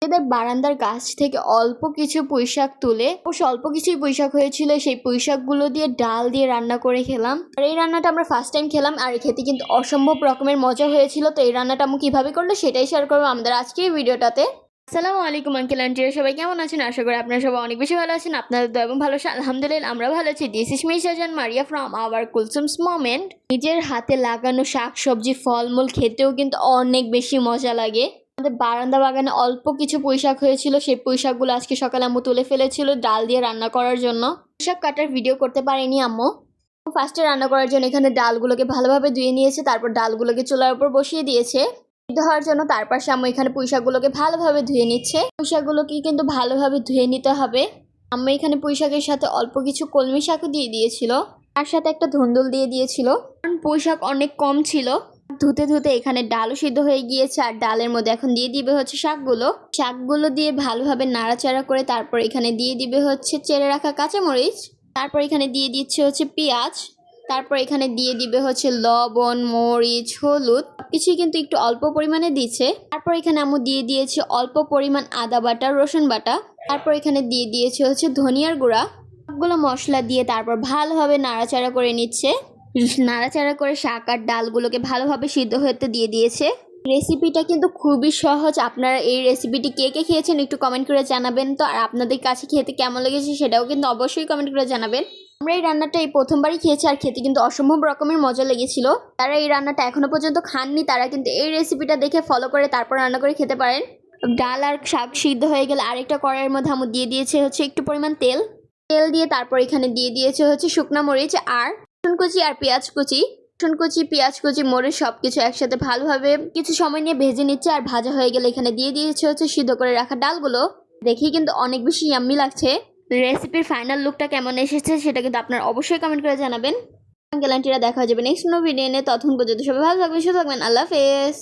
এদের বারান্দার গাছ থেকে অল্প কিছু পুঁইশাক তুলে অল্প কিছুই পুঁইশাক হয়েছিল, সেই পুঁইশাকগুলো দিয়ে ডাল দিয়ে রান্না করে খেলাম। আর এই রান্নাটা আমরা ফার্স্ট টাইম খেলাম, আর খেতে কিন্তু অসম্ভব রকমের মজা হয়েছিল। তো এই রান্নাটা আমি কিভাবে করলো সেটাই শেয়ার করবো আমাদের আজকের ভিডিওটাতে। আসসালামু আলাইকুম আঙ্কেল আন্টিরা, সবাই কেমন আছেন? আশা করি আপনারা সবাই অনেক বেশি ভালো আছেন। আপনাদের দোয়া এবং ভালোবাসা আলহামদুলিল্লাহ আমরা ভালো আছি। This is me Shahjahan Maria from our Kulsum's moment. নিজের হাতে লাগানো শাক সবজি ফলমূল খেতেও কিন্তু অনেক বেশি মজা লাগে। আমাদের বারান্দা বাগানে অল্প কিছু পুঁইশাক হয়েছিল, সেই পুঁইশাকগুলো আজকে সকালে আম্মু তুলে ফেলেছিল ডাল দিয়ে রান্না করার জন্য। পুঁইশাক কাটার ভিডিও করতে পারিনি আম্মু। ফার্স্টে রান্না করার জন্য এখানে ডালগুলোকে ভালোভাবে ধুয়ে নিয়েছে, তারপর ডালগুলোকে চুলার উপর বসিয়ে দিয়েছে সিদ্ধ হওয়ার জন্য। তারপর আম্মু এখানে পুঁইশাকগুলোকে ভালোভাবে ধুয়ে নিচ্ছে। পুঁইশাকগুলোকে কিন্তু ভালোভাবে ধুয়ে নিতে হবে। আম্মু এখানে পুঁইশাকের সাথে অল্প কিছু কলমি শাকও দিয়ে দিয়েছিল, তার সাথে একটা ধুন্দুল দিয়ে দিয়েছিল, কারণ পুঁইশাক অনেক কম ছিল। ধুতে ধুতে এখানে ডালও সিদ্ধ হয়ে গিয়েছে, আর ডালের মধ্যে এখন দিয়ে দিবে হচ্ছে শাকগুলো দিয়ে ভালোভাবে নাড়াচাড়া করে তারপর এখানে দিয়ে দিবে হচ্ছে চেড়ে রাখা কাঁচামরিচ, তারপর এখানে দিয়ে দিচ্ছে হচ্ছে পেঁয়াজ, তারপর এখানে দিয়ে দিবে হচ্ছে লবণ মরিচ হলুদ, কিছুই কিন্তু একটু অল্প পরিমাণে দিচ্ছে। তারপর এখানে আম্মু দিয়ে দিয়েছে অল্প পরিমাণ আদা বাটা রসুন বাটা, তারপর এখানে দিয়ে দিয়েছে হচ্ছে ধনিয়ার গুঁড়া। সবগুলো মশলা দিয়ে তারপর ভালোভাবে নাড়াচাড়া করে নিচ্ছে। নাড়াচাড়া করে শাক আর ডালগুলোকে ভালোভাবে সিদ্ধ হতে দিয়ে দিয়েছে। রেসিপিটা কিন্তু খুবই সহজ। আপনারা এই রেসিপিটি কে কে খেয়েছেন একটু কমেন্ট করে জানাবেন। তো আর আপনাদের কাছে খেতে কেমন লেগেছে সেটাও কিন্তু অবশ্যই কমেন্ট করে জানাবেন। আমরা এই রান্নাটা এই প্রথমবারই খেয়েছি, আর খেতে কিন্তু অসম্ভব রকমের মজা লেগেছিল। যারা এই রান্নাটা এখনো পর্যন্ত খাননি তারা কিন্তু এই রেসিপিটা দেখে ফলো করে তারপর রান্না করে খেতে পারেন। ডাল আর শাক সিদ্ধ হয়ে গেলে আরেকটা কড়াইয়ের মধ্যে আম্মু দিয়ে দিয়েছে হচ্ছে একটু পরিমাণ তেল দিয়ে তারপর এখানে দিয়ে দিয়েছে হচ্ছে শুকনো মরিচ আর রসুন কুচি আর পেঁয়াজ কুচি। পেঁয়াজ কুচি মরিচ সবকিছু একসাথে ভালোভাবে কিছু সময় নিয়ে ভেজে নিচ্ছে। আর ভাজা হয়ে গেলে এখানে দিয়ে দিয়েছে হচ্ছে সিদ্ধ করে রাখা ডালগুলো। দেখি কিন্তু অনেক বেশি ইয়াম্মি লাগছে। রেসিপির ফাইনাল লুকটা কেমন এসেছে সেটা কিন্তু আপনারা অবশ্যই কমেন্ট করে জানাবেন। আঙ্কেল আন্টিরা দেখা যাবে নেক্সট ভিডিও নিয়ে। ততক্ষণ পর্যন্ত সবাই ভালো থাকবেন, সুস্থ থাকবেন। আল্লাহ হাফেজ।